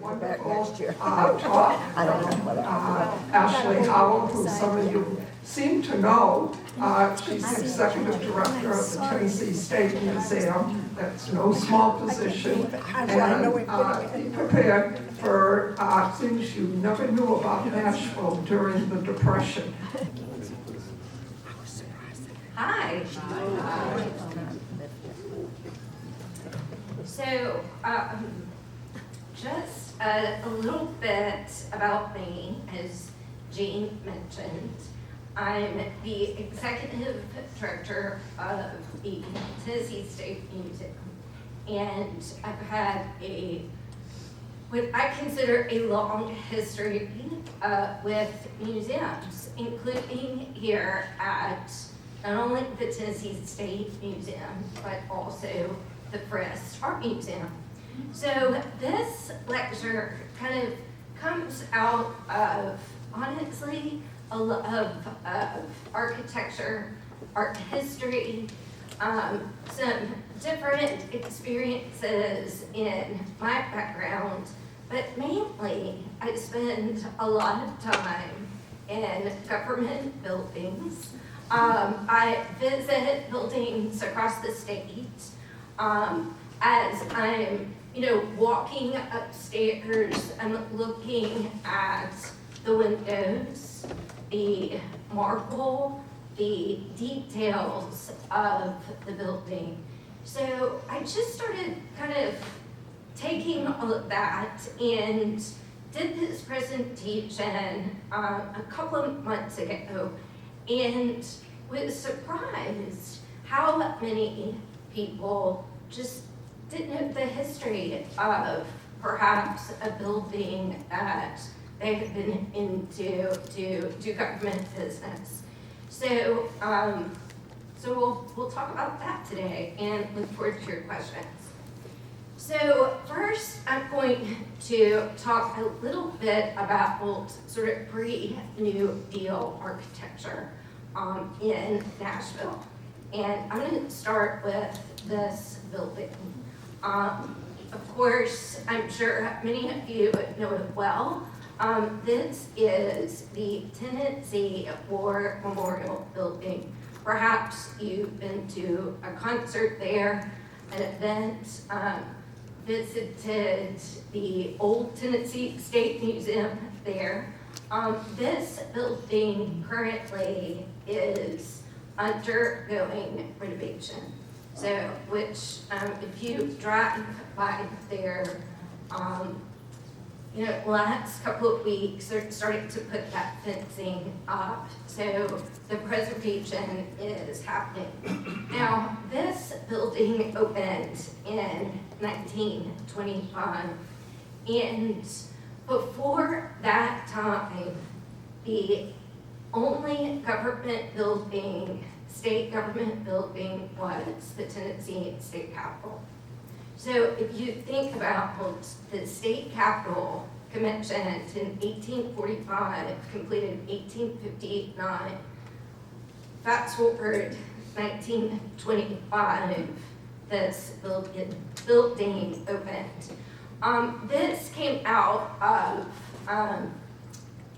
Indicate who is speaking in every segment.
Speaker 1: wonderful talk from Ashley Howell, who some of you seem to know. She's executive director of the Tennessee State Museum. That's no small position. And be prepared for things you never knew about Nashville during the Depression.
Speaker 2: Hi. So, just a little bit about me, as Jean mentioned. I'm the executive director of the Tennessee State Museum, and I've had what I consider a long history with museums, including here at not only the Tennessee State Museum, but also the Frisk Art Museum. So this lecture kind of comes out of, honestly, a love of architecture, art history, some different experiences in my background, but mainly I spend a lot of time in government buildings. I visit buildings across the state as I'm, walking upstairs. I'm looking at the windows, the marble, the details of the building. So I just started kind of taking all of that and did this presentation a couple of months ago, and was surprised how many people just didn't know the history of perhaps a building that they had been into to do government business. So, we'll talk about that today and look forward to your questions. So first, I'm going to talk a little bit about sort of pre-New Deal architecture in Nashville. And I'm going to start with this building. Of course, I'm sure many of you know it well. This is the Tennessee War Memorial Building. Perhaps you've been to a concert there, an event, visited the old Tennessee State Museum there. This building currently is undergoing renovation. So, which if you drive by there, last couple of weeks they're starting to put that fencing up. So the preservation is happening. Now, this building opened in 1925, and before that time, the only government building, state government building, was the Tennessee State Capitol. So if you think about the state capitol commissioned in 1845, completed in 1859, fast forward 1925, this building opened. This came out of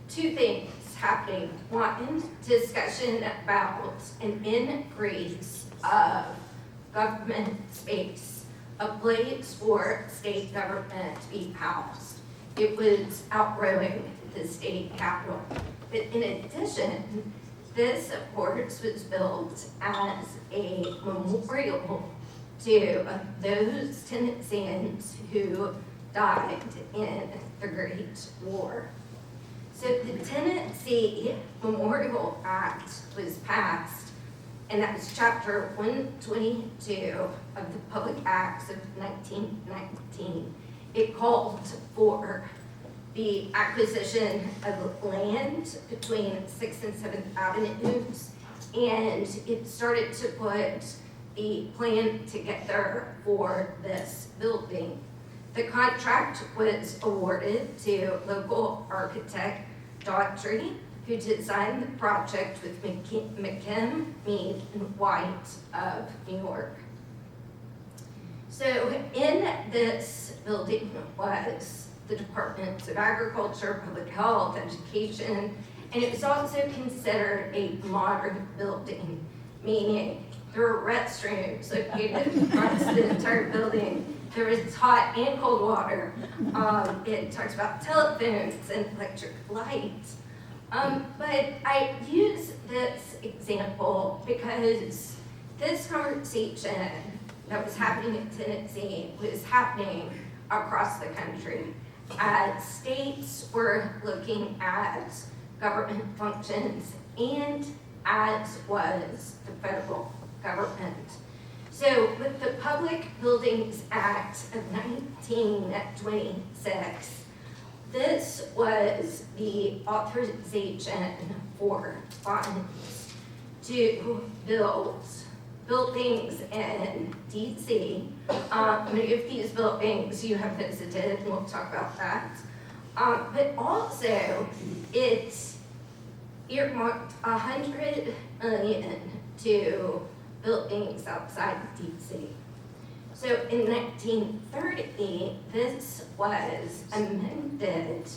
Speaker 2: two things happening. One, discussion about an increase of government space, a place for state government to be housed. It was outgrowing the state capitol. But in addition, this, of course, was built as a memorial to those Tennesseans who died in the Great War. So the Tennessee Memorial Act was passed, and that was chapter 122 of the Public Acts of 1919. It called for the acquisition of land between 6th and 7th Avenues, and it started to put the plan together for this building. The contract was awarded to local architect Daughtry, who designed the project with McKim, Mead, and White of New York. So in this building was the Departments of Agriculture, Public Health, Education, and it was also considered a modern building, meaning there were restrooms located across the entire building. There was hot and cold water. It talks about telephones and electric lights. But I use this example because this conversation that was happening in Tennessee was happening across the country. As states were looking at government functions and as was the federal government. So with the Public Buildings Act of 1926, this was the authorization for funds to build buildings in DC. Many of these buildings you have visited, and we'll talk about that. But also, it earmarked $100 million to buildings outside of DC. So in 1930, this was amended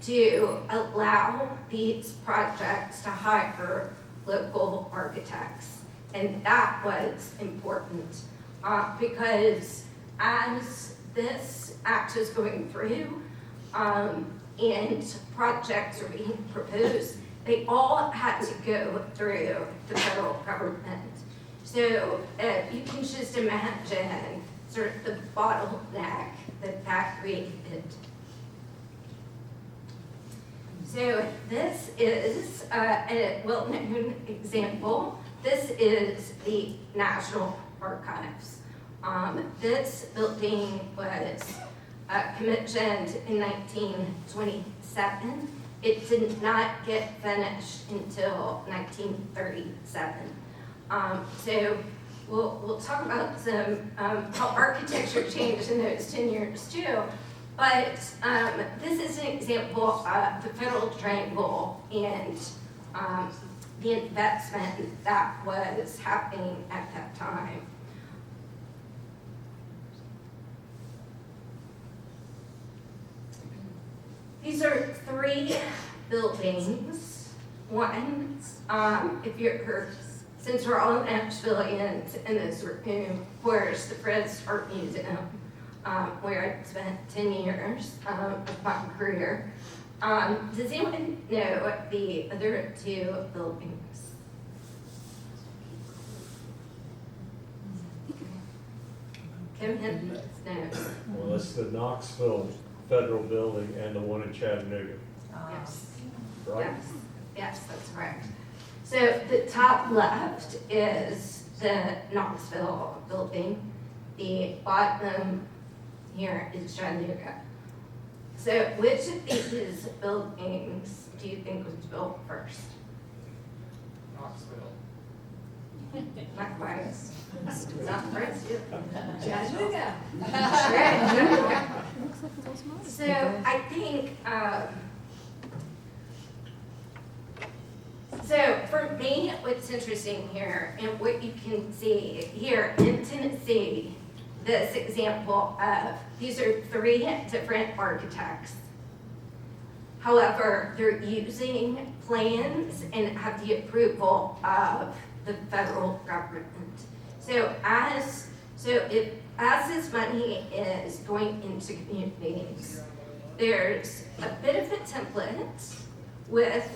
Speaker 2: to allow these projects to hire local architects. And that was important because as this act is going through and projects are being proposed, they all had to go through the federal government. So you can just imagine sort of the bottleneck that created. So this is a well-known example. This is the National Archives. This building was commissioned in 1927. It did not get finished until 1937. So we'll talk about some how architecture changed in those 10 years too. But this is an example of the Federal Triangle and the investment that was happening at that time. These are 3 buildings. One, if you're, since we're all Nashvilleians in this room, of course, the Fred's Art Museum, where I spent 10 years of my career. Does anyone know the other 2 buildings? Kim knows.
Speaker 3: Well, it's the Knoxville Federal Building and the one in Chattanooga,
Speaker 2: Yes.
Speaker 3: right?
Speaker 2: Yes, that's correct. So the top left is the Knoxville building. The bottom here is Chattanooga. So which of these buildings do you think was built first?
Speaker 4: Knoxville.
Speaker 2: Not quite. Not first.
Speaker 5: Chattanooga.
Speaker 2: Chattanooga. So I think, so for me, what's interesting here and what you can see here in Tennessee, this example of, these are 3 different architects. However, they're using plans and have the approval of the federal government. So as this money is going into communities, there's a bit of a template with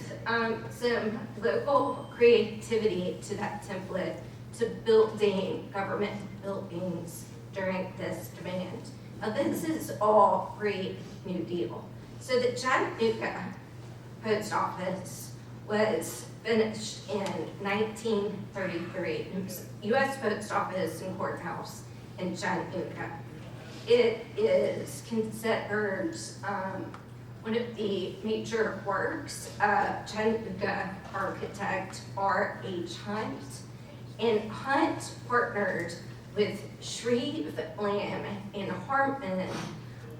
Speaker 2: some local creativity to that template to building government buildings during this demand. Now this is all pre-New Deal. So the Chattanooga Post Office was finished in 1933. It was U.S. Post Office and Courthouse in Chattanooga. It is considered one of the major works of Chattanooga architect R.H. Hunt. And Hunt partnered with Shreve, Lamb, and Hartman,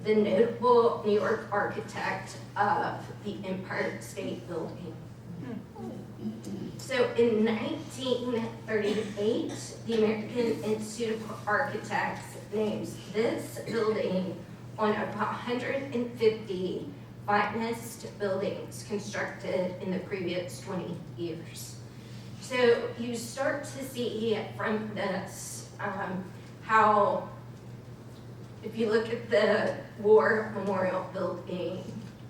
Speaker 2: the notable New York architect of the Empire State Building. So in 1938, the American Institute of Architects names this building one of 150 finest buildings constructed in the previous 20 years. So you start to see from this how, if you look at the War Memorial Building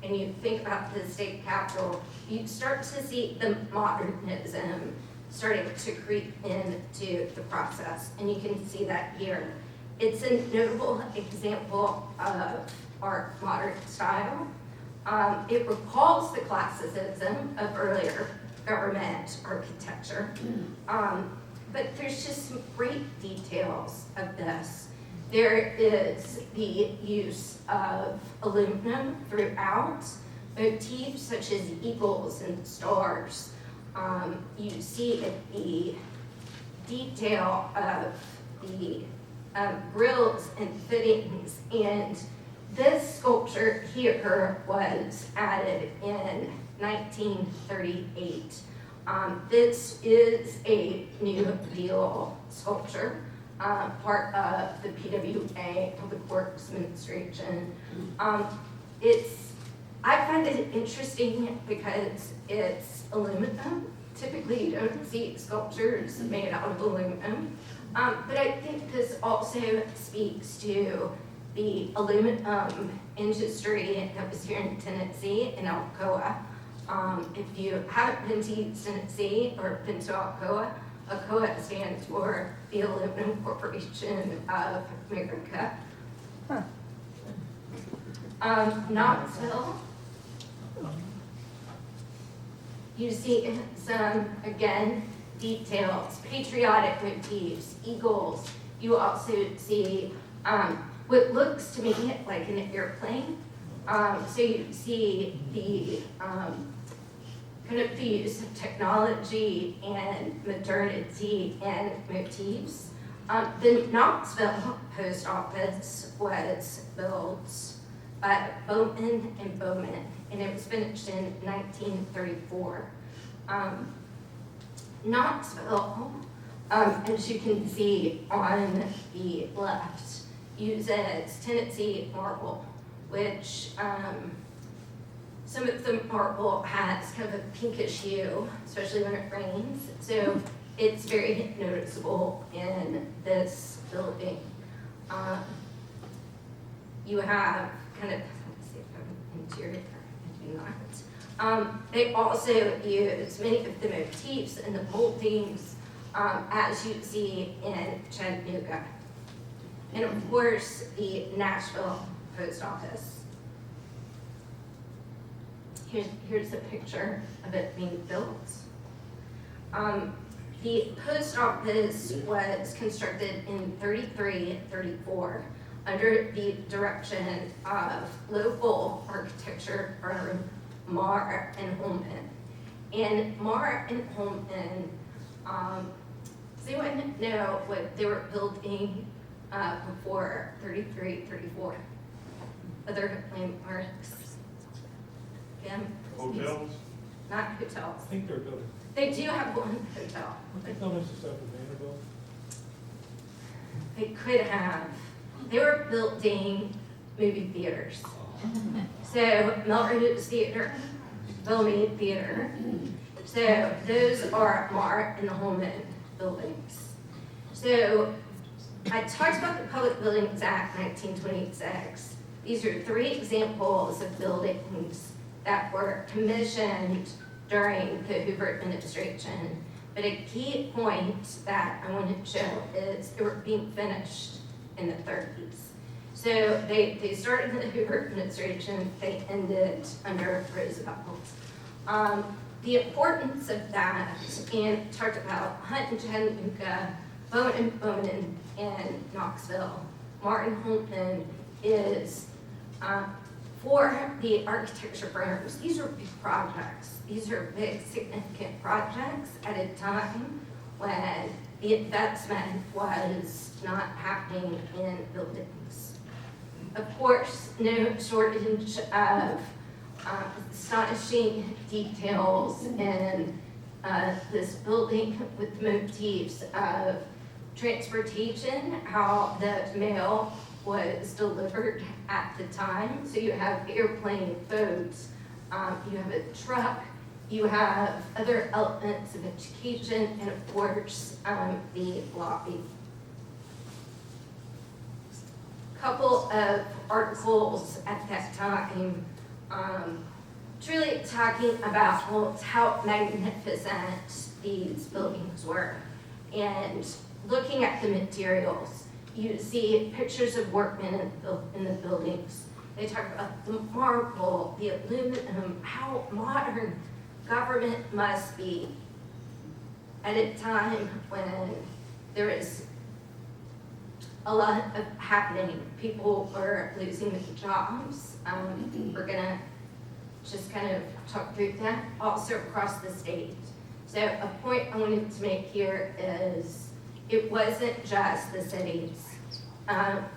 Speaker 2: and you think about the state capitol, you start to see the modernism starting to creep into the process, and you can see that here. It's a notable example of art modern style. It recalls the classicism of earlier government architecture, but there's just some great details of this. There is the use of aluminum throughout, motifs such as eagles and stars. You see the detail of the grills and fittings, and this sculpture here was added in 1938. This is a New Deal sculpture, part of the PWA, Public Works Administration. I find it interesting because it's aluminum. Typically, you don't see sculptures made out of aluminum. But I think this also speaks to the aluminum industry that was here in Tennessee, in Alcoa. If you haven't been to East Tennessee or been to Alcoa, Alcoa stands for the Aluminum Corporation of America. Knoxville. You see some, again, details, patriotic motifs, eagles. You also see what looks to me like an airplane. So you see the kind of the use of technology and modernity and motifs. The Knoxville post office was built by Bowman and Bowman, and it was finished in 1934. Knoxville, as you can see on the left, uses Tennessee marble, which some of the marble has kind of a pinkish hue, especially when it rains. So it's very noticeable in this building. You have kind of, let's see if I'm interior, I do not. They also use many of the motifs and the moldings as you see in Chattanooga. And of course, the Nashville post office. Here's a picture of it being built. The post office was constructed in 33-34 under the direction of local architecture firm Marr and Holman. And Marr and Holman, does anyone know what they were building before 33-34? Other landmarks? Yeah.
Speaker 3: Hotels?
Speaker 2: Not hotels.
Speaker 3: I think they're building.
Speaker 2: They do have one hotel.
Speaker 3: I think no, this is up in Vanderbilt.
Speaker 2: They could have. They were building movie theaters. So Melrose Theater, Bellmead Theater. So those are Marr and Holman buildings. So I talked about the Public Buildings Act 1926. These are 3 examples of buildings that were commissioned during the Hoover administration. But a key point that I want to show is they were being finished in the 30s. So they started in the Hoover administration, they ended under Roosevelt. The importance of that, and talked about Hunt and Chattanooga, Bowman and Knoxville, Martin Holman is for the architecture firms. These are big projects. These are big, significant projects at a time when the investment was not happening in buildings. Of course, no shortage of astonishing details in this building with motifs of transportation, how the mail was delivered at the time. So you have airplane, boats, you have a truck, you have other elements of education, and of course, the lobby. Couple of articles at that time truly talking about how magnificent these buildings were. And looking at the materials, you see pictures of workmen in the buildings. They talk about the marble, the aluminum, how modern government must be at a time when there is a lot of happening. People were losing their jobs. We're gonna just kind of talk through that also across the state. So a point I wanted to make here is it wasn't just the cities.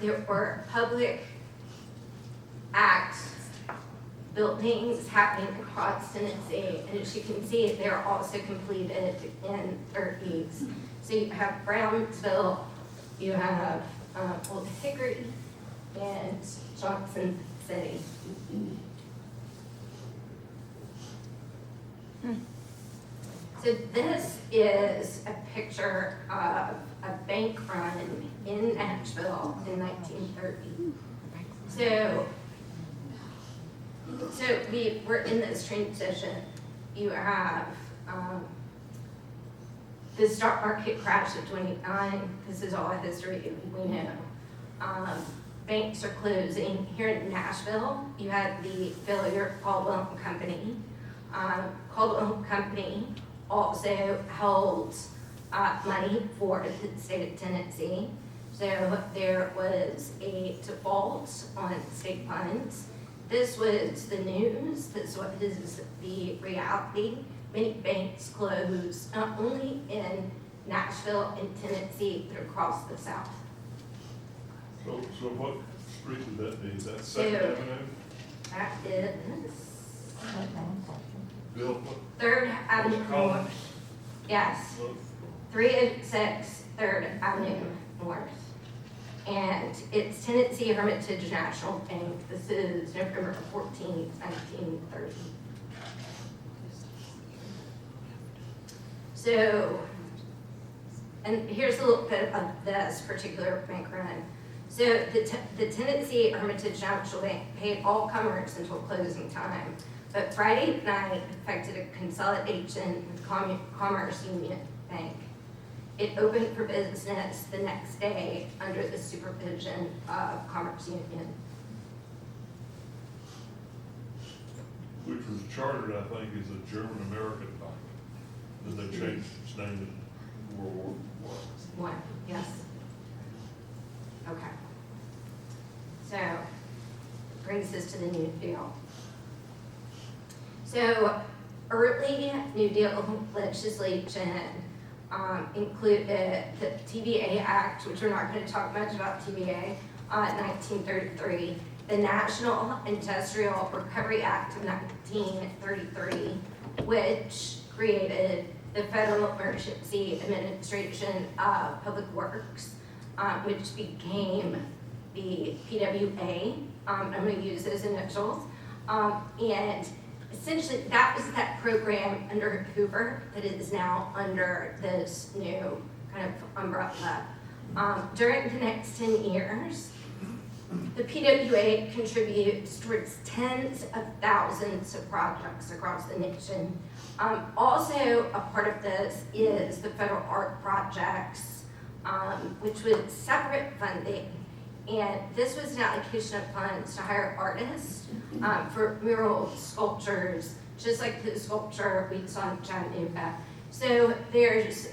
Speaker 2: There were public acts, buildings happening across Tennessee, and as you can see, they're also completed in 30s. So you have Brownsville, you have Old Hickory, and Johnson City. So this is a picture of a bank run in Nashville in 1930. So we were in this transition. You have the stock market crash of 29. This is all history we know. Banks are closing. Here in Nashville, you had the failure of Caldwell and Company. Caldwell and Company also held money for the state of Tennessee. So there was a default on state funds. This was the news. This was the reality. Many banks closed, not only in Nashville and Tennessee, but across the South.
Speaker 4: So what street would that be? Is that Second Avenue?
Speaker 2: That is
Speaker 4: Bill, what?
Speaker 2: 3rd Avenue
Speaker 4: What's it called?
Speaker 2: North. Yes,
Speaker 4: Look,
Speaker 2: 306 3rd Avenue North. And it's Tennessee Hermitage National Bank. This is November 14th, 1930. So, and here's a little bit of this particular bank run. So the Tennessee Hermitage National Bank paid all comers until closing time, but Friday night affected a consolidation with Commerce Union Bank. It opened for business the next day under the supervision of Commerce Union.
Speaker 4: which was chartered, I think, as a German-American bank. Then they changed its name in World War I.
Speaker 2: One, yes. Okay. So, brings us to the New Deal. So, early New Deal legislation included the TVA Act, which we're not going to talk much about TVA, 1933, the National Industrial Recovery Act of 1933, which created the Federal Emergency Administration of Public Works, which became the PWA. I'm going to use those initials. And essentially, that was that program under Hoover that is now under this new kind of umbrella. During the next 10 years, the PWA contributes towards tens of thousands of projects across the nation. Also, a part of this is the federal art projects, which was separate funding. And this was an allocation of funds to hire artists for mural sculptures, just like the sculpture we saw in Chattanooga. So there's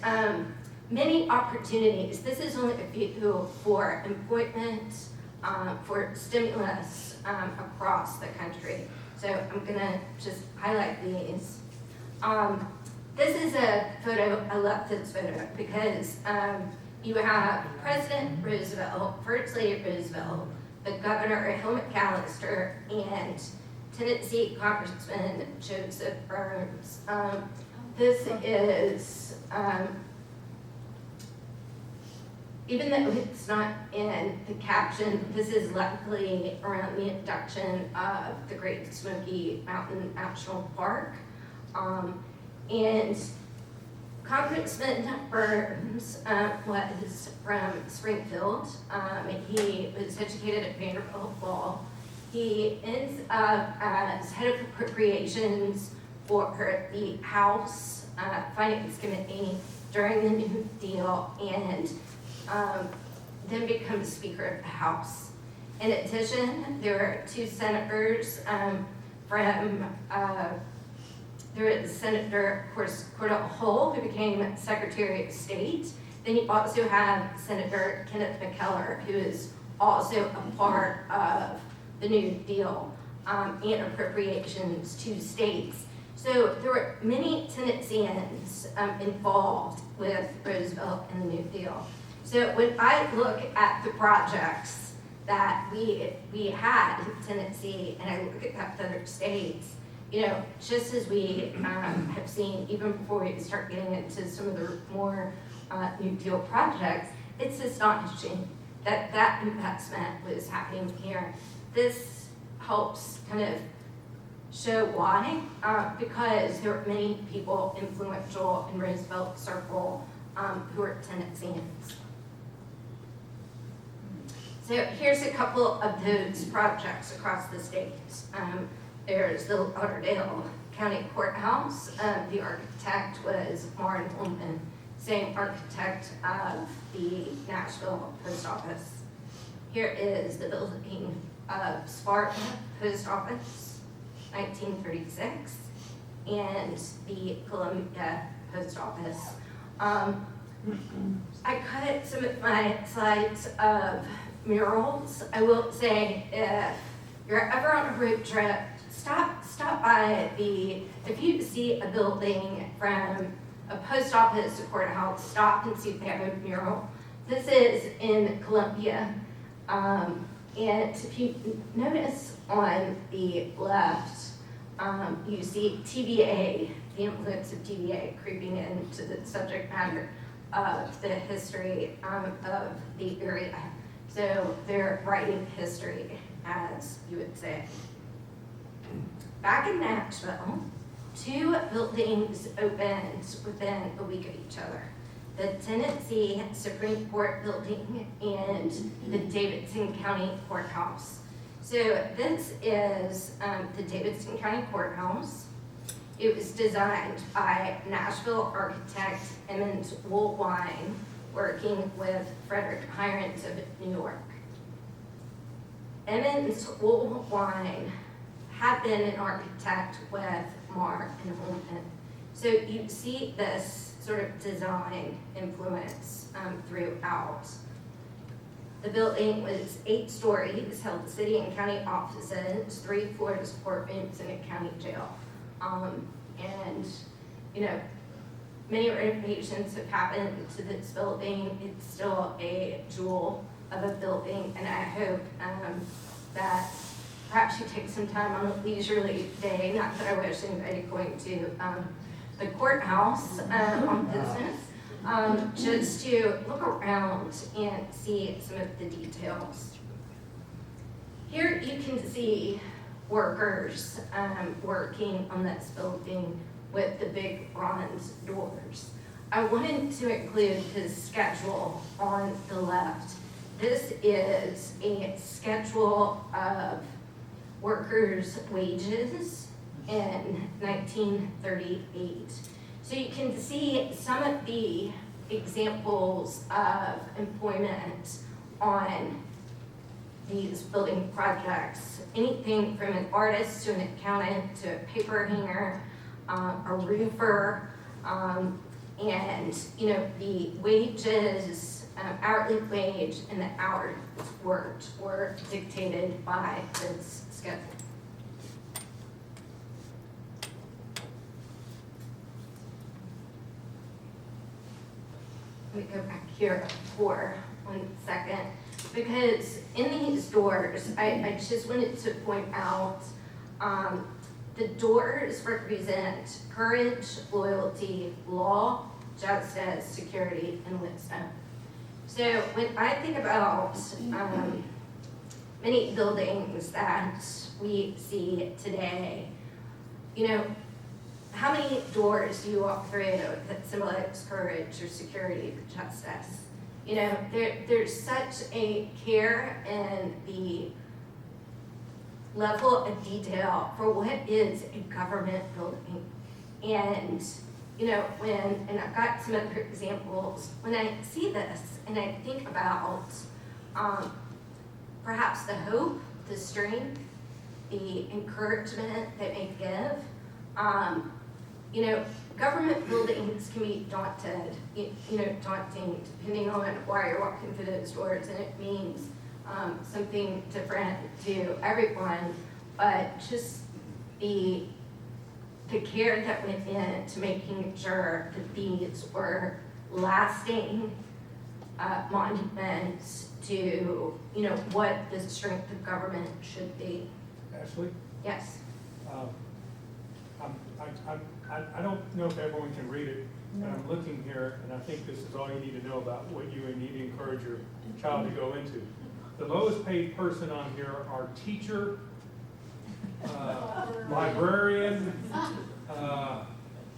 Speaker 2: many opportunities. This is only a few for employment, for stimulus across the country. So I'm gonna just highlight these. This is a photo, I love this photo because you have President Roosevelt, First Lady Roosevelt, the Governor Hill McAllister, and Tennessee Congressman Joseph Burns. This is even though it's not in the caption, this is likely around the induction of the Great Smoky Mountain National Park. And Congressman Burns was from Springfield. He was educated at Vanderbilt Law. He ends up as head of appropriations for the House Finance Committee during the New Deal, and then becomes Speaker of the House. In addition, there are two senators there is Senator, of course, Howell, who became Secretary of State. Then you also have Senator Kenneth McKellar, who is also a part of the New Deal and appropriations to states. So there were many Tennesseans involved with Roosevelt and the New Deal. So when I look at the projects that we had in Tennessee, and I look at the other states, you know, just as we have seen even before we start getting into some of the more New Deal projects, it's astonishing that that investment was happening here. This helps kind of show why, because there are many people influential in Roosevelt Circle who are Tennesseans. So here's a couple of those projects across the state. There's the Lauderdale County Courthouse. The architect was Warren Holman, same architect of the Nashville Post Office. Here is the building of Sparta Post Office, 1936, and the Columbia Post Office. I cut some of my slides of murals. I will say, if you're ever on a road trip, stop by if you see a building from a post office to courthouse, stop and see if they have a mural. This is in Columbia. And if you notice on the left, you see TVA, the influence of TVA creeping into the subject matter of the history of the area. So they're writing history, as you would say. Back in Nashville, two buildings opened within a week of each other. The Tennessee Supreme Court building and the Davidson County Courthouse. So this is the Davidson County Courthouse. It was designed by Nashville architect Emmons Woolwine, working with Frederick Hirons of New York. Emmons Woolwine had been an architect with Marr and Holman. So you see this sort of design influence throughout. The building was 8 stories, held city and county offices, 3 floors, courtrooms, and a county jail. And, you know, many renovations have happened to this building. It's still a jewel of a building, and I hope that perhaps you take some time on a leisurely day, not that I wish anybody going to the courthouse on business, just to look around and see some of the details. Here you can see workers working on this building with the big bronze doors. I wanted to include his schedule on the left. This is a schedule of workers' wages in 1938. So you can see some of the examples of employment on these building projects. Anything from an artist to an accountant to a paper hanger, a roofer, and you know, the wages, hourly wage and the hours worked were dictated by this schedule. Let me go back here for 1 second, because in these doors, I just wanted to point out the doors represent courage, loyalty, law, justice, security, and wisdom. So when I think about many buildings that we see today, you know, how many doors do you walk through that symbolize courage or security or justice? You know, there's such a care in the level of detail for what is a government building. And, you know, and I've got some other examples, when I see this and I think about perhaps the hope, the strength, the encouragement that they give, you know, government buildings can be daunting, depending on why you're walking through those doors, and it means something different to everyone, but just the care that went into making sure that these were lasting monuments to, you know, what the strength of government should be.
Speaker 5: Ashley?
Speaker 2: Yes.
Speaker 5: I don't know if everyone can read it, and I'm looking here, and I think this is all you need to know about what you need to encourage your child to go into. The lowest paid person on here are teacher, librarian,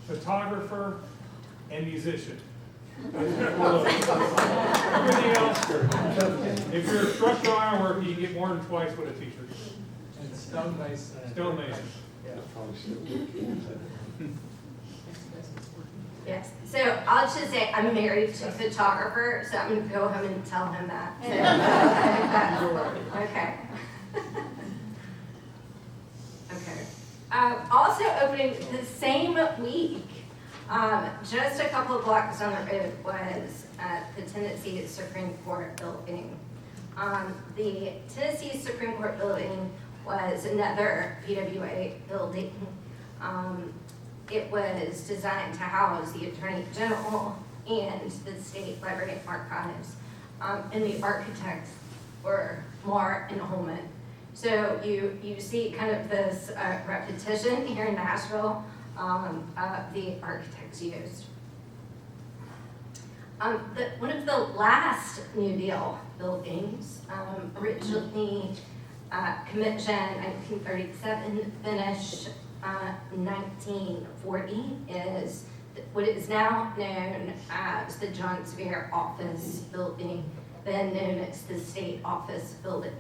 Speaker 5: photographer, and musician. Everything else, if you're a structural ironworker, you get more than twice what a teacher gets.
Speaker 6: And stonemason.
Speaker 5: Stonemason.
Speaker 2: Yes, so I'll just say I'm married to a photographer, so I'm gonna go home and tell him that. Okay. Okay. Also opening the same week, just a couple of blocks on the road was the Tennessee Supreme Court building. The Tennessee Supreme Court building was another PWA building. It was designed to house the Attorney General and the State Library and Archives. And the architects were Moore and Holman. So you see kind of this repetition here in Nashville of the architects used. One of the last New Deal buildings, originally commissioned 1937, finished 1940, is what is now known as the John Sevier Office Building, then known as the State Office Building.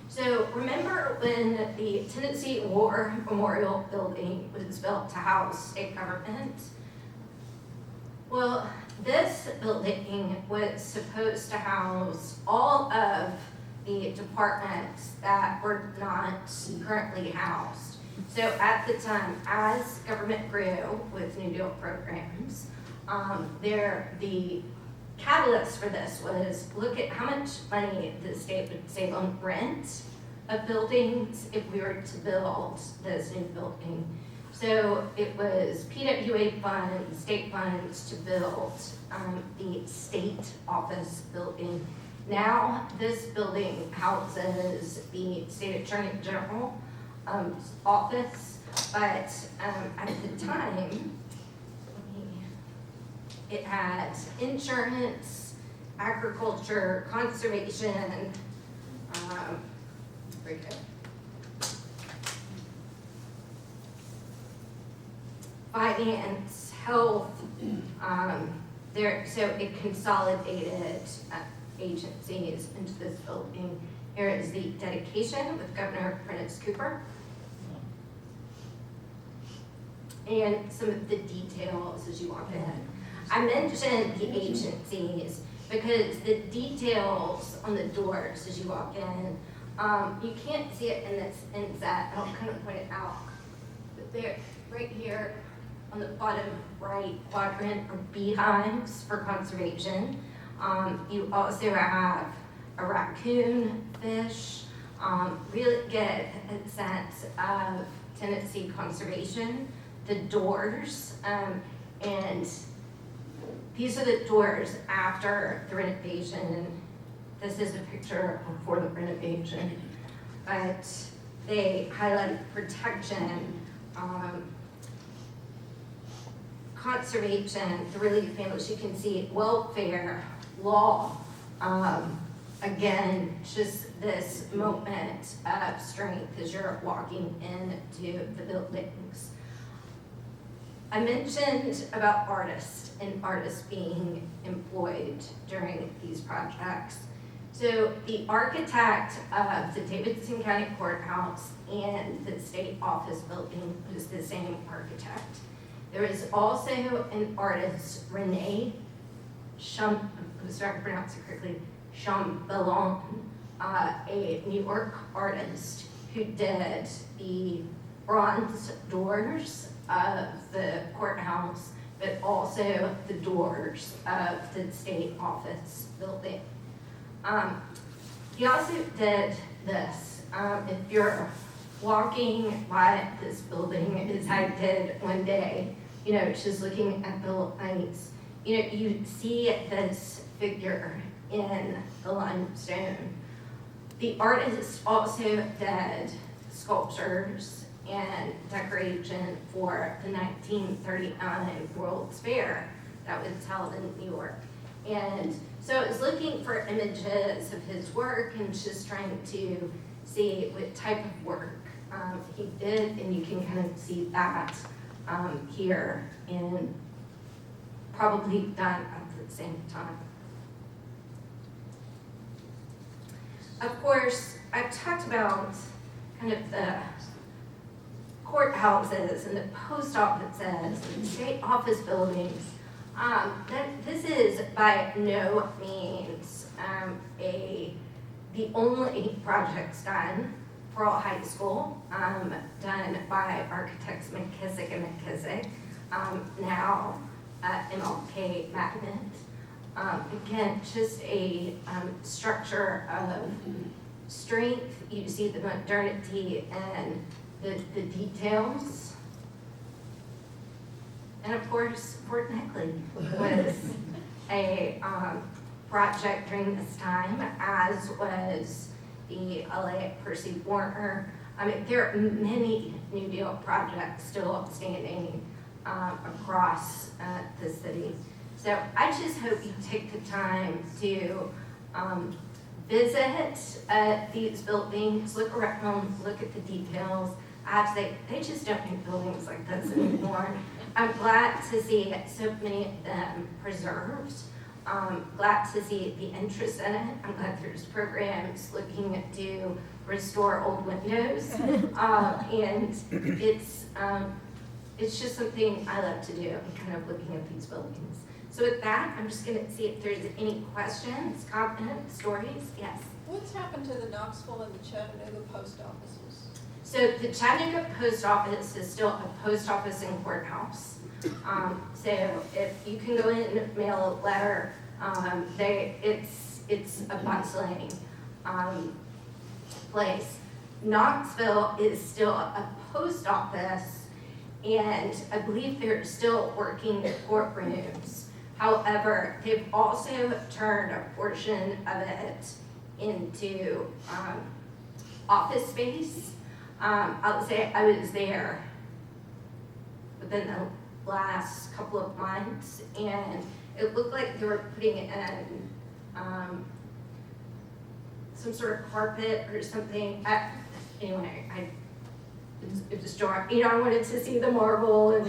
Speaker 2: So remember when the Tennessee War Memorial Building was built to house state government? Well, this building was supposed to house all of the departments that were not currently housed. So at the time, as government grew with New Deal programs, the catalyst for this was look at how much money the state would save on rent of buildings if we were to build this new building. So it was PWA funds, state funds to build the state office building. Now this building houses the state attorney general office, but at the time, it had insurance, agriculture, conservation, finance, health. So it consolidated agencies into this building. Here is the dedication with Governor Prentice Cooper. And some of the details as you walk in. I mentioned the agencies because the details on the doors as you walk in, you can't see it in this inset. I'll kind of point it out. But there, right here on the bottom right quadrant are beehives for conservation. You also have a raccoon, fish, really get a sense of Tennessee conservation. The doors, and these are the doors after the renovation. This is a picture before the renovation, but they highlight protection, conservation, the relief families. You can see welfare, law, Again, just this moment of strength as you're walking into the buildings. I mentioned about artists and artists being employed during these projects. So the architect of the Davidson County Courthouse and the state office building was the same architect. There is also an artist, Renee I'm sorry to pronounce it correctly, Chambellon, a New York artist who did the bronze doors of the courthouse, but also the doors of the state office building. He also did this. If you're walking by this building, as I did one day, just looking at the lights, you see this figure in the limestone. The artist also did sculptures and decoration for the 1939 World's Fair that was held in New York. And so I was looking for images of his work and just trying to see what type of work he did, and you can kind of see that here in probably done at the same time. Of course, I've talked about kind of the courthouses and the post offices and the state office buildings. This is by no means the only projects done for all high school, done by architects McKissick and McKissick, now MLK Magnet. Again, just a structure of strength. You see the modernity and the details. And of course, Fort Neckley was a project during this time, as was the LA Percy Warner. I mean, there are many New Deal projects still standing across the city. So I just hope you take the time to visit these buildings, look around, look at the details. I have to say, they just don't make buildings like this anymore. I'm glad to see so many of them preserved. Glad to see the interest in it. I'm glad there's programs looking to restore old windows. And it's just something I love to do, kind of looking at these buildings. So with that, I'm just gonna see if there's any questions, comments, stories. Yes?
Speaker 7: What's happened to the Knoxville and the Chattanooga post offices?
Speaker 2: So the Chattanooga post office is still a post office and courthouse. So if you can go in and mail a letter, it's a bustling place. Knoxville is still a post office, and I believe they're still working courtrooms. However, they've also turned a portion of it into office space. I'll say I was there within the last couple of months, and it looked like they were putting in some sort of carpet or something. Anyway, it was dark. I wanted to see the marble, and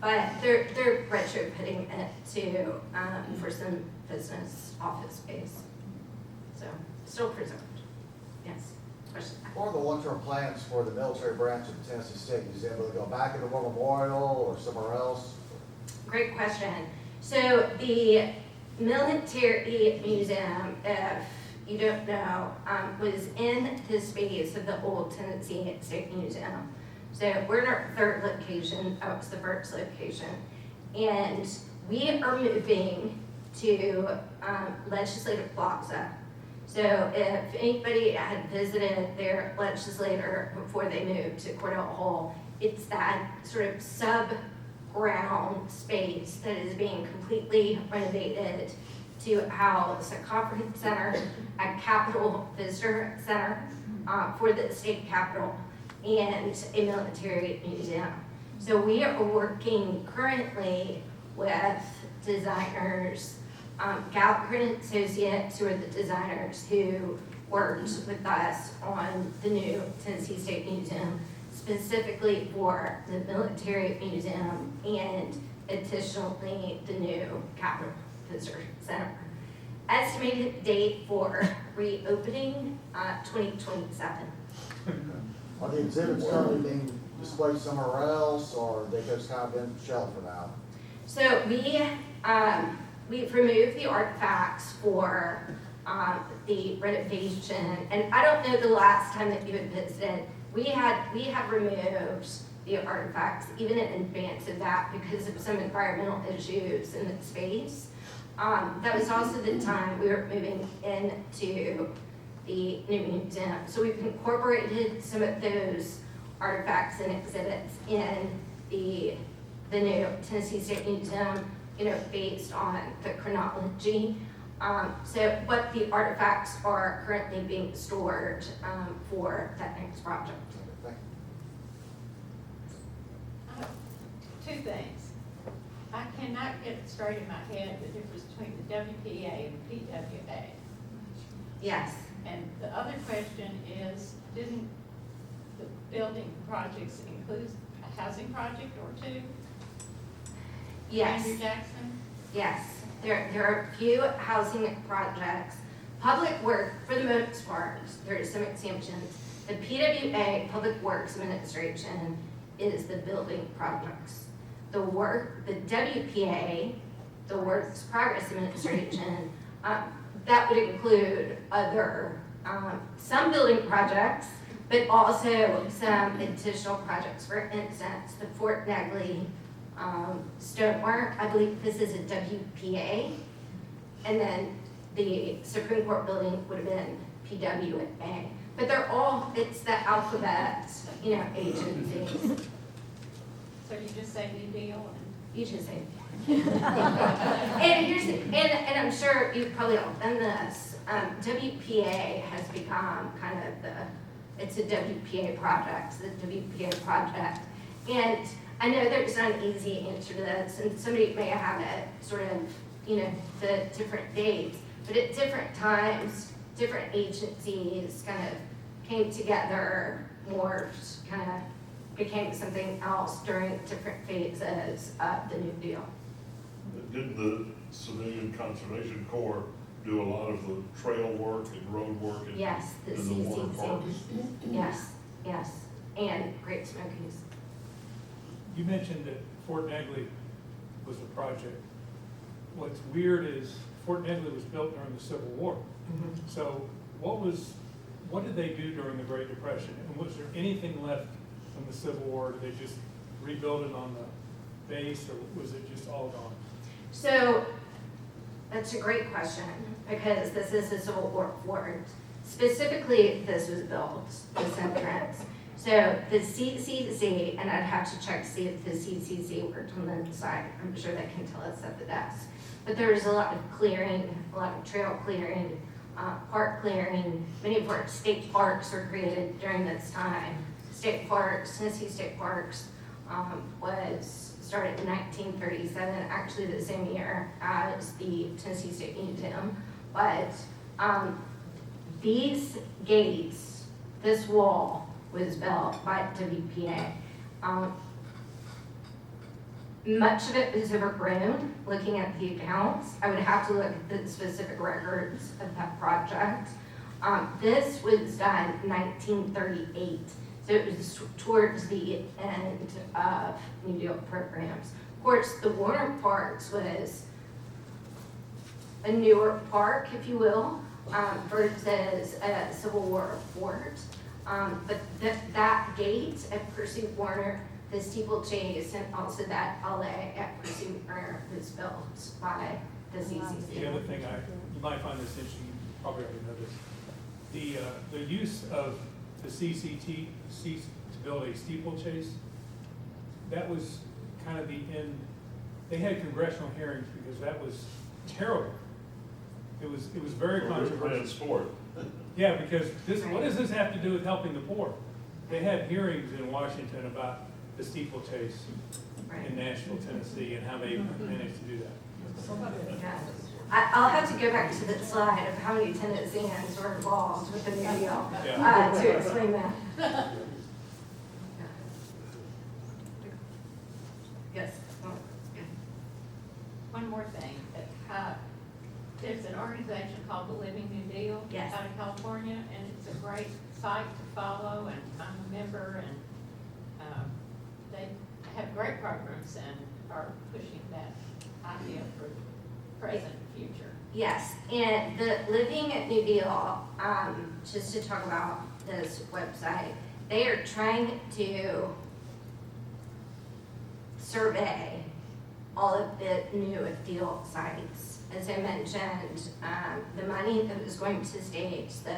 Speaker 2: but they're retrofitting it to for some business office space. So still preserved. Yes. Question.
Speaker 8: What are the long-term plans for the military branch of the Tennessee State Museum? Will it go back into War Memorial or somewhere else?
Speaker 2: Great question. So the military museum, if you don't know, was in the space of the old Tennessee State Museum. So we're in our third location. That was the first location. And we are moving to Legislative Plaza. So if anybody had visited their legislator before they moved to Cordell Hall, it's that sort of sub-ground space that is being completely renovated to house a conference center, a Capitol Visitor Center for the state capitol, and a military museum. So we are working currently with designers Gallagher and Associates, who are the designers who worked with us on the new Tennessee State Museum, specifically for the military museum and additionally the new Capitol Visitor Center. Estimated date for reopening, 2027.
Speaker 8: Are the exhibits currently being displayed somewhere else, or they just kind of been shelved for now?
Speaker 2: So we've removed the artifacts for the renovation, and I don't know the last time that you had visited. We had removed the artifacts even in advance of that because of some environmental issues in the space. That was also the time we were moving into the new museum. So we've incorporated some of those artifacts and exhibits in the new Tennessee State Museum, based on the chronology. But the artifacts are currently being stored for that next project.
Speaker 8: Thank you.
Speaker 7: Two things. I cannot get it straight in my head, the difference between the WPA and the PWA.
Speaker 2: Yes,
Speaker 7: And the other question is, didn't the building projects include a housing project or two?
Speaker 2: yes,
Speaker 7: Andrew Jackson?
Speaker 2: yes. There are a few housing projects. Public work, for the most part, there are some exemptions. The PWA, Public Works Administration, is the building projects. The WPA, the Works Progress Administration, that would include other, some building projects, but also some additional projects. For instance, the Fort Negley stonework, I believe this is a WPA, and then the Supreme Court building would have been PWA. But they're all, it's the alphabet, agencies.
Speaker 7: So you just say New Deal and?
Speaker 2: You should say. And I'm sure you've probably all done this. WPA has become kind of it's a WPA project, the WPA project. And I know there's not an easy answer to this, and somebody may have it sort of, the different dates, but at different times, different agencies kind of came together, morphed, kind of became something else during different phases of the New Deal.
Speaker 4: Didn't the Civilian Conservation Corps do a lot of the trail work and road work and
Speaker 2: Yes, the
Speaker 4: in the water
Speaker 2: CCC.
Speaker 4: parks?
Speaker 2: Yes, and Great Smokies.
Speaker 5: You mentioned that Fort Negley was a project. What's weird is Fort Negley was built during the Civil War. So what did they do during the Great Depression? And was there anything left from the Civil War? Did they just rebuild it on the base, or was it just all gone?
Speaker 2: So that's a great question, because this is a Civil War fort. Specifically, this was built, this entrance. So the CCC, and I'd have to check to see if the CCC worked on the inside. I'm sure they can tell us at the desk. But there was a lot of clearing, a lot of trail clearing, park clearing. Many of our state parks were created during this time. State parks, Tennessee State Parks, was started in 1937, actually the same year as the Tennessee State Museum. But these gates, this wall, was built by WPA. Much of it was overgrown. Looking at the accounts, I would have to look at the specific records of that project. This was done in 1938, so it was towards the end of New Deal programs. Of course, the Warner Parks was a newer park, if you will, versus a Civil War fort. But that gate at Pursuit Warner, the steeplechase, and also that alley at Pursuit Warner was built by the CCC.
Speaker 5: The other thing you might find this interesting, you probably already know this, the use of the CCT to build a steeplechase, that was kind of the end. They had congressional hearings because that was terrible. It was very controversial.
Speaker 4: Sport.
Speaker 5: Yeah, because what does this have to do with helping the poor? They had hearings in Washington about the steeplechase in Nashville, Tennessee, and how they managed to do that.
Speaker 2: Yeah. I'll have to go back to the slide of how many Tennesseans were involved with the new deal,
Speaker 5: Yeah.
Speaker 2: to explain that. Yes.
Speaker 7: One more thing, there's an organization called the Living New Deal
Speaker 2: Yes.
Speaker 7: out of California, and it's a great site to follow, and I'm a member, and they have great programs and are pushing that idea for present and future.
Speaker 2: Yes, and the Living New Deal, just to talk about this website, they are trying to survey all of the new deal sites. As I mentioned, the money that was going to states, the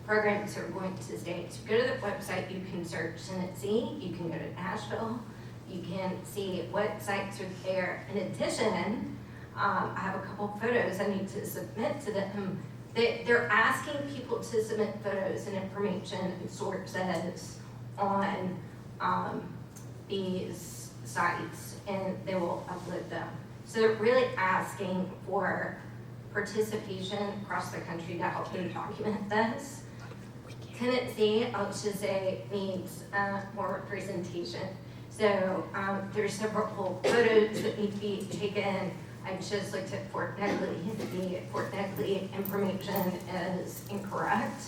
Speaker 2: programs that are going to states. Go to the website, you can search Tennessee, you can go to Nashville, you can see what sites are there. In addition, I have a couple photos I need to submit to them. They're asking people to submit photos and information and sources on these sites, and they will upload them. So they're really asking for participation across the country to help them document this. Tennessee, I'll just say, needs more representation. So there's several photos that need to be taken. I just looked at Fort Negley. The Fort Negley information is incorrect.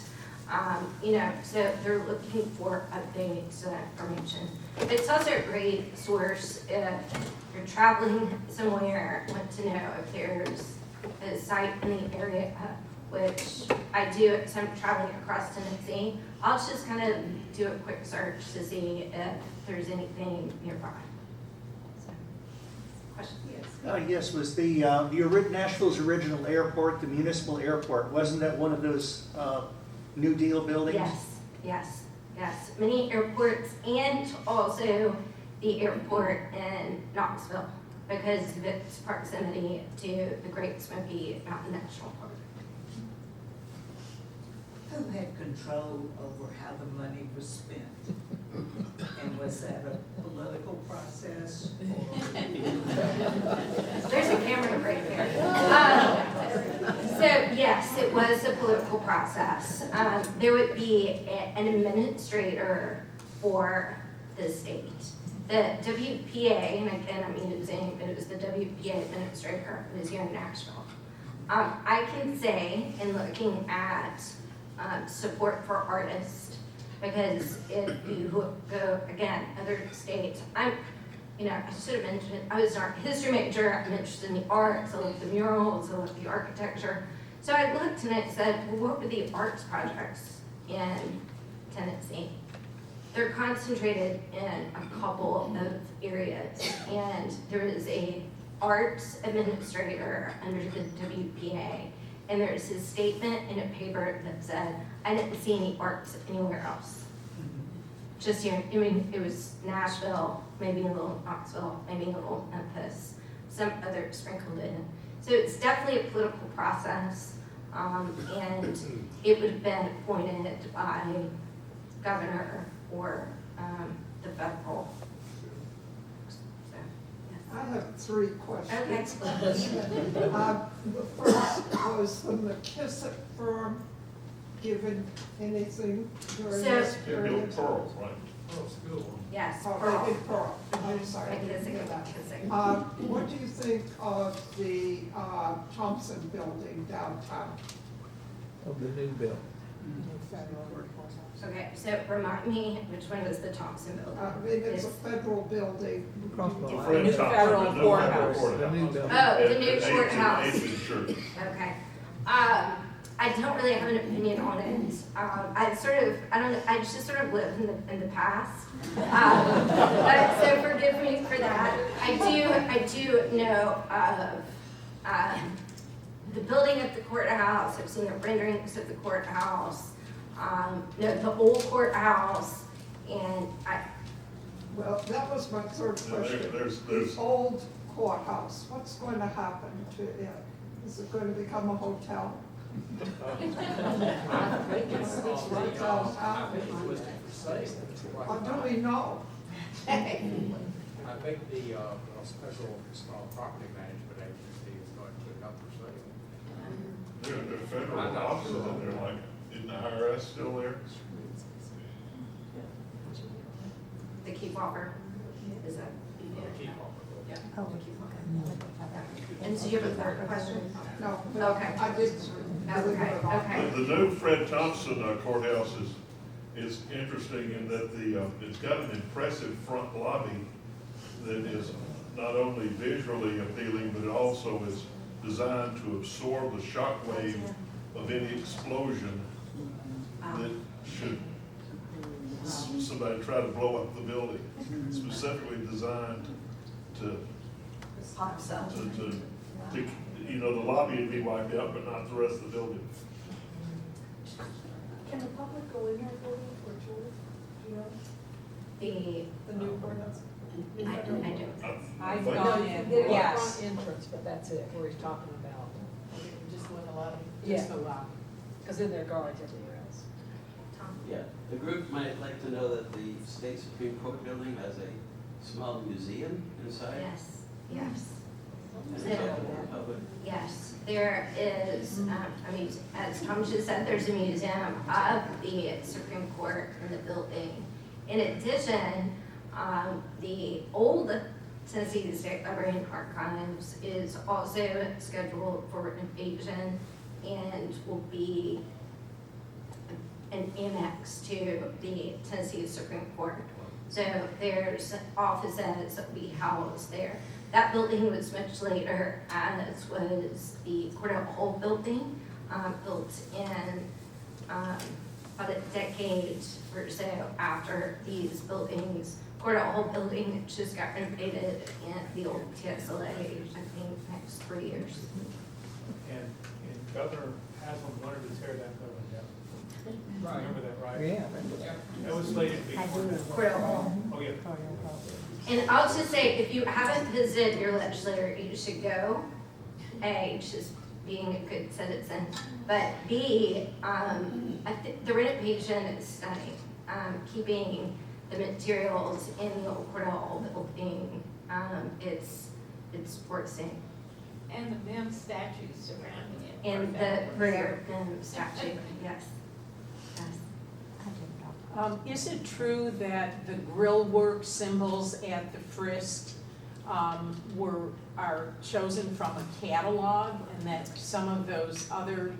Speaker 2: So they're looking for updates and information. It's also a great source if you're traveling somewhere, want to know if there's a site in the area, which I do as I'm traveling across Tennessee. I'll just kind of do a quick search to see if there's anything nearby. So, question? Yes.
Speaker 9: Yes, was the Nashville's original airport, the municipal airport, wasn't that one of those New Deal buildings?
Speaker 2: Yes. Many airports, and also the airport in Knoxville, because of its proximity to the Great Smoky Mountain National Park.
Speaker 10: Who had control over how the money was spent? And was that a political process?
Speaker 2: There's a camera right there. So yes, it was a political process. There would be an administrator for the state. The WPA, and again I'm using, it was the WPA administrator, was here in Nashville. I can say, in looking at support for artists, because if you go, again, other states, I should have mentioned, I was an art history major, I'm interested in the arts, I love the murals, I love the architecture. So I looked and I said, well, what were the arts projects in Tennessee? They're concentrated in a couple of areas, and there is a arts administrator under the WPA, and there's his statement in a paper that said, I didn't see any arts anywhere else. Just here, it was Nashville, maybe a little Knoxville, maybe a little Memphis, some other sprinkled in. So it's definitely a political process, and it would have been appointed by governor or the federal. So, yes.
Speaker 1: I have 3 questions.
Speaker 2: Okay.
Speaker 1: The first, was the McKissick firm given anything during
Speaker 2: So-
Speaker 1: this
Speaker 4: They built
Speaker 1: period?
Speaker 4: Pearl, right?
Speaker 6: Oh, school.
Speaker 2: Yes,
Speaker 1: Oh,
Speaker 2: Pearl.
Speaker 1: they did Pearl. I'm sorry. I didn't
Speaker 2: McKissick,
Speaker 1: hear that.
Speaker 2: McKissick.
Speaker 1: What do you think of the Thompson building downtown?
Speaker 11: Of the new bill.
Speaker 2: Okay, so remind me, which one was the Thompson building?
Speaker 1: It's a federal building.
Speaker 11: Across the
Speaker 2: Different.
Speaker 11: line.
Speaker 4: New federal courthouse.
Speaker 11: The new bill.
Speaker 2: Oh, the new
Speaker 4: At 18
Speaker 2: courthouse.
Speaker 4: Church.
Speaker 2: Okay. I don't really have an opinion on it. I just sort of live in the past. But so forgive me for that. I do know of the building of the courthouse. I've seen the renderings of the courthouse. The old courthouse, and
Speaker 1: Well, that was my third
Speaker 4: Yeah,
Speaker 1: question.
Speaker 4: there's-
Speaker 1: The old courthouse, what's going to happen to it? Is it going to become a hotel?
Speaker 6: I think it's already, I think it's listed for sale.
Speaker 1: Or do we know?
Speaker 6: I think the special property management agency is going to put it up for sale.
Speaker 4: still in there, like, isn't the IRS still there?
Speaker 2: The keep offer, is that?
Speaker 6: Oh,
Speaker 2: And so you have a third question?
Speaker 1: No.
Speaker 2: Okay.
Speaker 1: I did.
Speaker 2: Okay.
Speaker 4: The new Fred Thompson courthouse is interesting in that it's got an impressive front lobby that is not only visually appealing, but it also is designed to absorb the shock wave of any explosion that should somebody try to blow up the building. Specifically designed to, you know, the lobby would be wiped out, but not the rest of the building.
Speaker 12: Can the public go in there for tours? Do you know,
Speaker 2: The
Speaker 12: the new courthouse?
Speaker 2: I don't.
Speaker 10: I've
Speaker 4: think-
Speaker 10: gone
Speaker 12: They
Speaker 10: in,
Speaker 12: have a
Speaker 10: yes.
Speaker 12: front entrance, but that's it, where he's talking about.
Speaker 7: Just went a lot of.
Speaker 12: Just the lobby, because then there are guards everywhere else.
Speaker 6: Yeah, the group might like to know that the State Supreme Court building has a small museum inside.
Speaker 2: Yes, yes.
Speaker 6: And it's open to the public.
Speaker 2: Yes, there is, I mean, as Tom just said, there's a museum of the Supreme Court in the building. In addition, the old Tennessee State Library and Archives is also scheduled for renovation and will be an annex to the Tennessee Supreme Court. So there's offices that will be housed there. That building was much later, as was the Cordell Hall building, built in about a decade or so after these buildings. Cordell Hall building just got renovated in the old TSLA, I think, next 3 years.
Speaker 5: And Governor Haslam wanted to tear that building down.
Speaker 12: Right.
Speaker 5: Remember that, right?
Speaker 11: Yeah.
Speaker 5: That was slated to be.
Speaker 2: Cordell Hall.
Speaker 5: Oh, yeah.
Speaker 2: And I'll just say, if you haven't visited your legislator, you should go. A, just being a good citizen, but B, the renovation is stunning. Keeping the materials in the old Cordell building, it's worth seeing.
Speaker 7: And the MIM statues surrounding it.
Speaker 2: And the prayer statue, yes.
Speaker 10: Is it true that the grill work symbols at the Frisk are chosen from a catalog, and that some of those other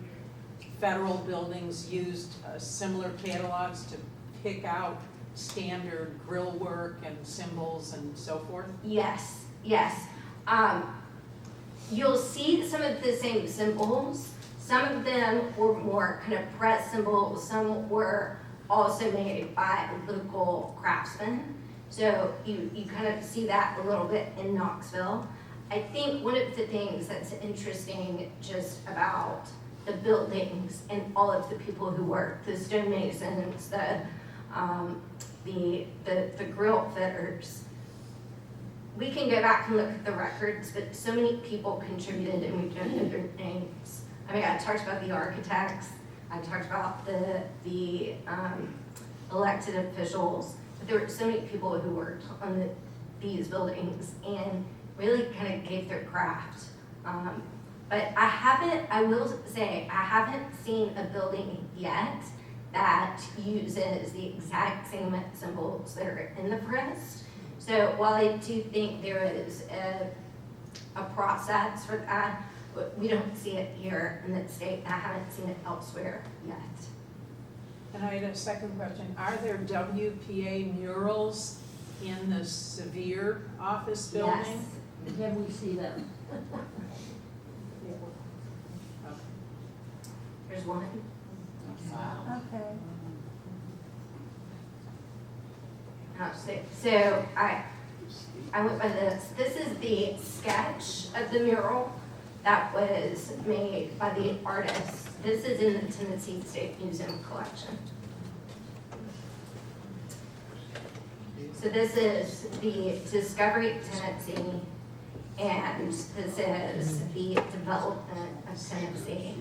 Speaker 10: federal buildings used similar catalogs to pick out standard grill work and symbols and so forth?
Speaker 2: Yes, yes. You'll see some of the same symbols. Some of them were more kind of press symbols, some were also made by local craftsmen. So you kind of see that a little bit in Knoxville. I think one of the things that's interesting just about the buildings and all of the people who work, the stonemasons, the grill fitters, we can go back and look at the records, but so many people contributed and we don't know their names. I mean, I talked about the architects, I talked about the elected officials, but there were so many people who worked on these buildings and really kind of gave their craft. But I will say, I haven't seen a building yet that uses the exact same symbols that are in the Frisk. So while I do think there is a process for that, we don't see it here in the state. I haven't seen it elsewhere yet.
Speaker 10: And I had a second question. Are there WPA murals in the Sevier office building?
Speaker 2: Yes.
Speaker 12: Can we see them?
Speaker 2: There's one.
Speaker 12: Okay.
Speaker 2: So I went by this. This is the sketch of the mural that was made by the artist. This is in the Tennessee State Museum collection. So this is the Discovery of Tennessee, and this is the development of Tennessee.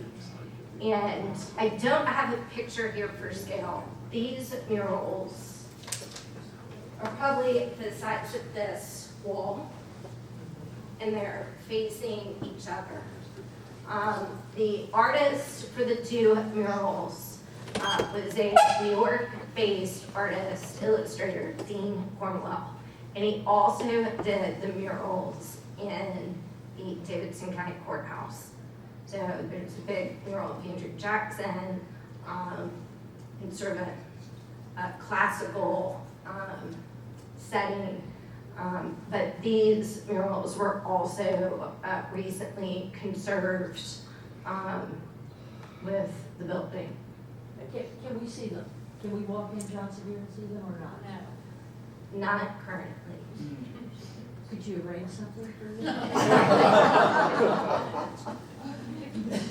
Speaker 2: And I don't have a picture here for scale. These murals are probably the size of this wall, and they're facing each other. The artist for the two murals was a New York-based artist, illustrator, Dean Cornwell. And he also did the murals in the Davidson County Courthouse. So there's a big mural of Andrew Jackson, in sort of a classical setting. But these murals were also recently conserved with the building.
Speaker 12: Can we see them? Can we walk in Johnson here and see them or not?
Speaker 7: No.
Speaker 2: Not currently.
Speaker 12: Could you arrange something for me?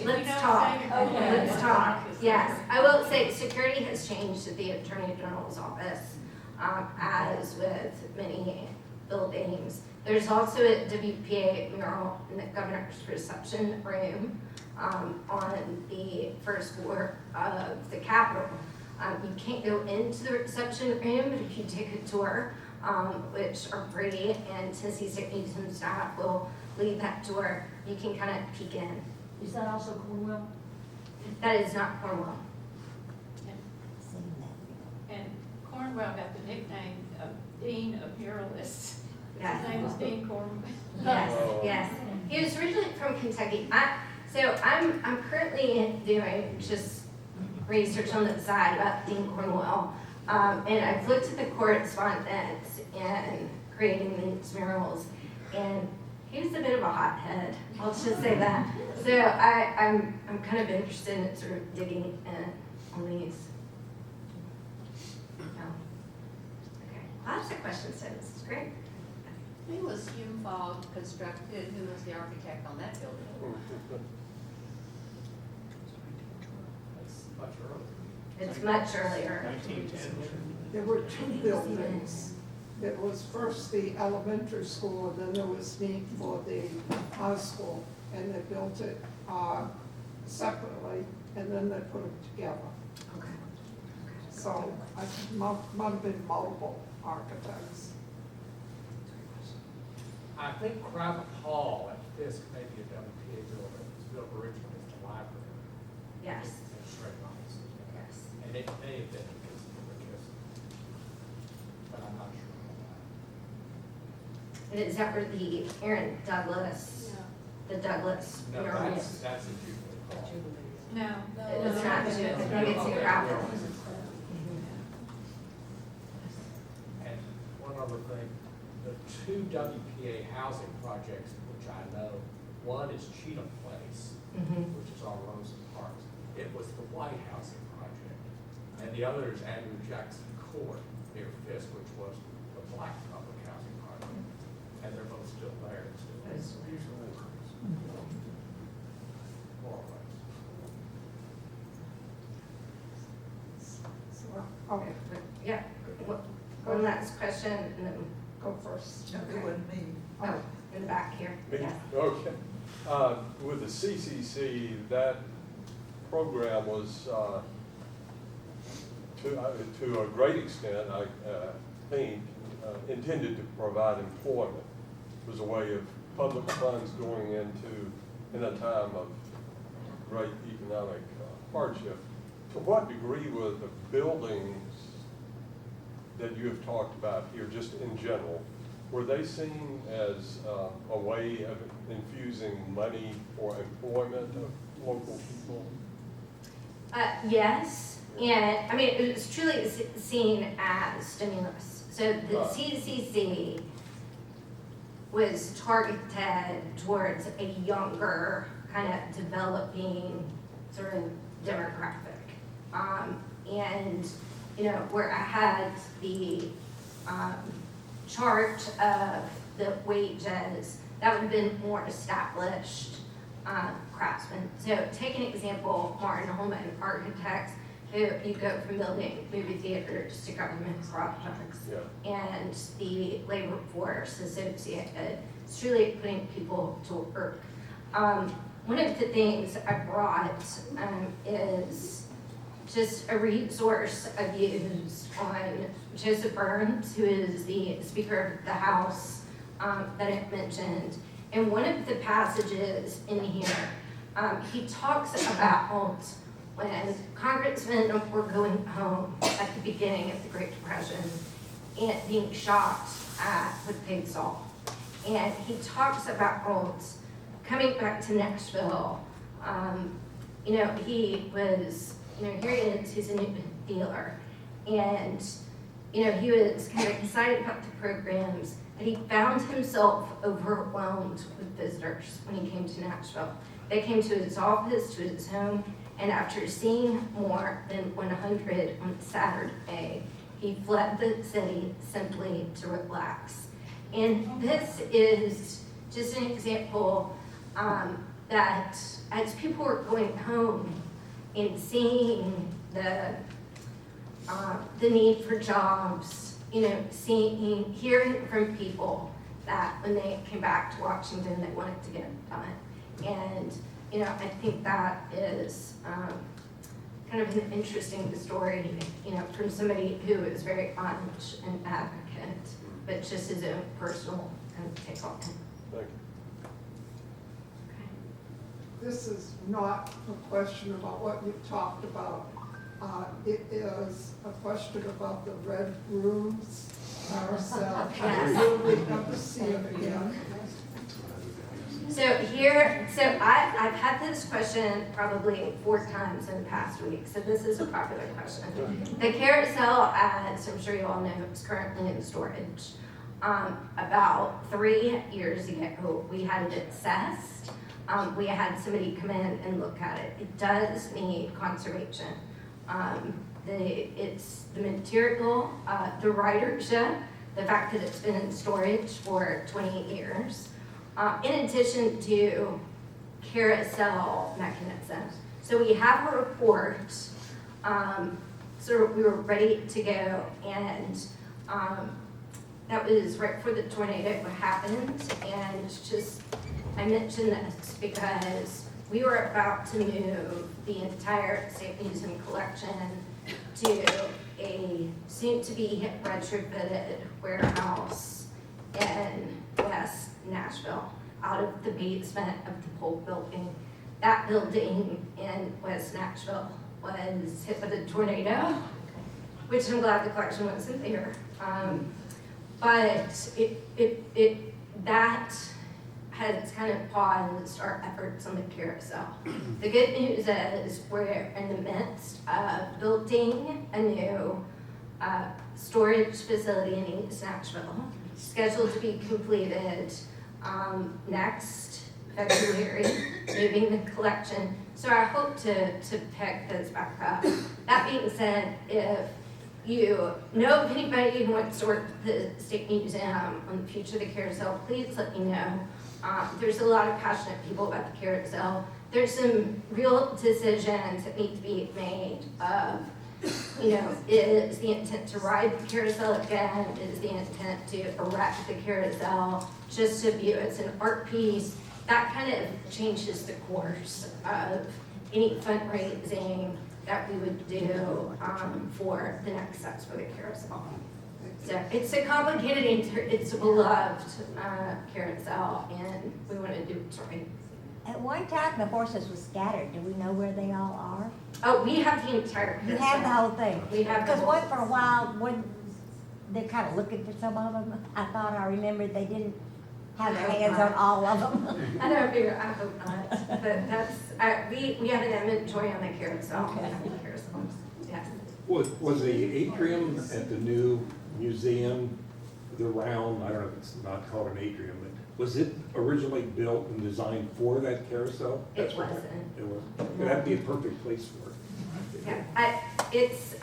Speaker 2: Let's talk. Let's talk. Yes, I will say security has changed at the Attorney General's office, as with many buildings. There's also a WPA mural in the governor's reception room on the first floor of the Capitol. You can't go into the reception room, but if you take a tour, which are free, and Tennessee State Museum staff will lead that tour, you can kind of peek in.
Speaker 12: Is that also Cornwell?
Speaker 2: That is not Cornwell.
Speaker 7: And Cornwell got the nickname of Dean of Muralists.
Speaker 2: Yes.
Speaker 7: His name was Dean Cornwell.
Speaker 2: Yes, yes. He was originally from Kentucky. So I'm currently doing just research on the side about Dean Cornwell. And I've looked at the correspondence in creating these murals, and he was a bit of a hothead. I'll just say that. So I'm kind of interested in sort of digging in on these. Okay, lots of questions, so this is great.
Speaker 13: Who was Fogg constructed? Who was the architect on that building?
Speaker 5: That's much earlier.
Speaker 2: It's much earlier.
Speaker 5: 1910.
Speaker 1: There were two buildings. There was first the elementary school, and then there was need for the high school, and they built it separately, and then they put them together.
Speaker 2: Okay.
Speaker 1: So I think might have been multiple architects.
Speaker 14: I think Private Hall at Fisk may be a WPA building. It was built originally as a library.
Speaker 2: Yes.
Speaker 14: And straight lines.
Speaker 2: Yes.
Speaker 14: And it may have been because of the kiss. But I'm not sure on
Speaker 2: And is that where the Aaron Douglas, the Douglas
Speaker 14: that. No,
Speaker 2: mural?
Speaker 14: that's a Jubilee Hall.
Speaker 7: No.
Speaker 2: It's not, I think it's in Gravel.
Speaker 14: And one other thing, the two WPA housing projects, which I know, one is Cheatham Place, which is on Rosa Parks. It was the White Housing project. And the other is Andrew Jackson Court near Fisk, which was the Black public housing project. And they're both still there. It's usually more or less.
Speaker 1: Okay,
Speaker 2: Yeah, one last question, and then
Speaker 1: go first.
Speaker 12: It wasn't me.
Speaker 2: oh, in the back here. Yeah.
Speaker 15: Okay. With the CCC, that program was, to a great extent, I think, intended to provide employment. It was a way of public funds going into, in a time of great economic hardship. To what degree were the buildings that you have talked about here, just in general, were they seen as a way of infusing money for employment of local people?
Speaker 2: Yes, and I mean, it was truly seen as stimulus. So the CCC was targeted towards a younger, kind of developing sort of demographic. And, you know, where I had the chart of the wages, that would have been more established craftsmen. So take an example, Martin Holman Architects, who you go from building movie theaters to government projects.
Speaker 15: Yeah.
Speaker 2: And the labor force associated, it's really putting people to work. One of the things I brought is just a resource I've used on Joseph Burns, who is the Speaker of the House that I mentioned. And one of the passages in here he talks about when congressmen were going home at the beginning of the Great Depression and being shocked at with paid salt. And he talks about coming back to Nashville. You know, he was, you know, here he is, he's a new dealer. And, you know, he was kind of excited about the programs, but he found himself overwhelmed with visitors when he came to Nashville. They came to his office, to his home, and after seeing more than 100 on Saturday, he fled the city simply to relax. And this is just an example that as people were going home and seeing the need for jobs, you know, hearing from people that when they came back to Washington, they wanted to get it done. And, you know, I think that is kind of an interesting story, you know, from somebody who is very much an advocate, but just his own personal kind of take on it.
Speaker 15: Thank you.
Speaker 1: This is not a question about what you talked about. It is a question about the red rooms ourselves. Will we ever see it again?
Speaker 2: So I've had this question probably 4 times in the past week, so this is a popular question. The carousel, as I'm sure you all know, is currently in storage. About 3 years ago, we had it assessed. We had somebody come in and look at it. It does need conservation. It's the material, the ridership, the fact that it's been in storage for 28 years. In addition to carousel mechanisms. So we have a report, so we were ready to go, and that was right before the tornado happened, and it's just, I mention this because we were about to move the entire State Museum collection to a soon-to-be retrofitted warehouse in West Nashville, out of the basement of the Polk building. That building in West Nashville was hit with a tornado, which I'm glad the collection wasn't there. But that has kind of paused our efforts on the carousel. The good news is we're in the midst of building a new storage facility in East Nashville, scheduled to be completed next February, moving the collection. So I hope to pick this back up. That being said, if you know of anybody who wants to work at the State Museum on the future of the carousel, please let me know. There's a lot of passionate people about the carousel. There's some real decisions that need to be made of, you know, is the intent to ride the carousel again? Is the intent to erect the carousel just to view it as an art piece? That kind of changes the course of any fundraising that we would do for the next steps for the carousel. So it's a complicated answer. It's a beloved carousel, and we want to do it right.
Speaker 16: At one time, the horses were scattered. Do we know where they all are?
Speaker 2: Oh, we have the entire carousel.
Speaker 16: You have the whole thing?
Speaker 2: We have the
Speaker 16: Because
Speaker 2: whole
Speaker 16: what, for a while, when they're kind of looking for some of them, I thought I remembered they didn't have their hands on all of them.
Speaker 2: I know, I hope not. But that's, we have an inventory on the carousel.
Speaker 16: Okay.
Speaker 2: Carousels, yes.
Speaker 11: Was the atrium at the new museum, the round, I don't know if it's not called an atrium, but was it originally built and designed for that carousel?
Speaker 2: It wasn't.
Speaker 11: It was. That'd be a perfect place for it.
Speaker 2: Yeah, it's,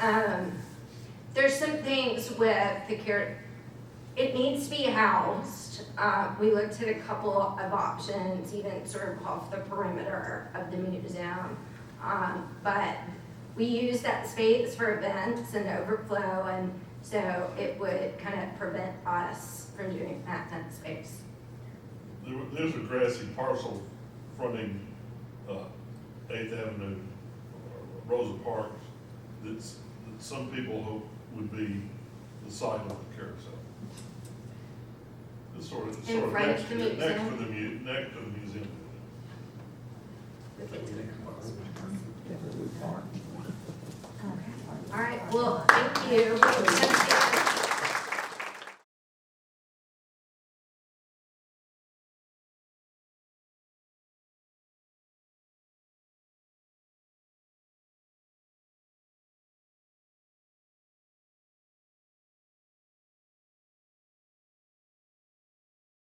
Speaker 2: there's some things with the it needs to be housed. We looked at a couple of options, even sort of off the perimeter of the museum. But we use that space for events and overflow, and so it would kind of prevent us from doing that in that space.
Speaker 4: There's a grassy parcel fronting 8th Avenue, Rosa Parks, that some people hope would be the site of the carousel. It's sort of
Speaker 2: In front
Speaker 4: next
Speaker 2: of
Speaker 4: to
Speaker 2: the
Speaker 4: the
Speaker 2: museum?
Speaker 4: museum.
Speaker 2: All right, well, thank you.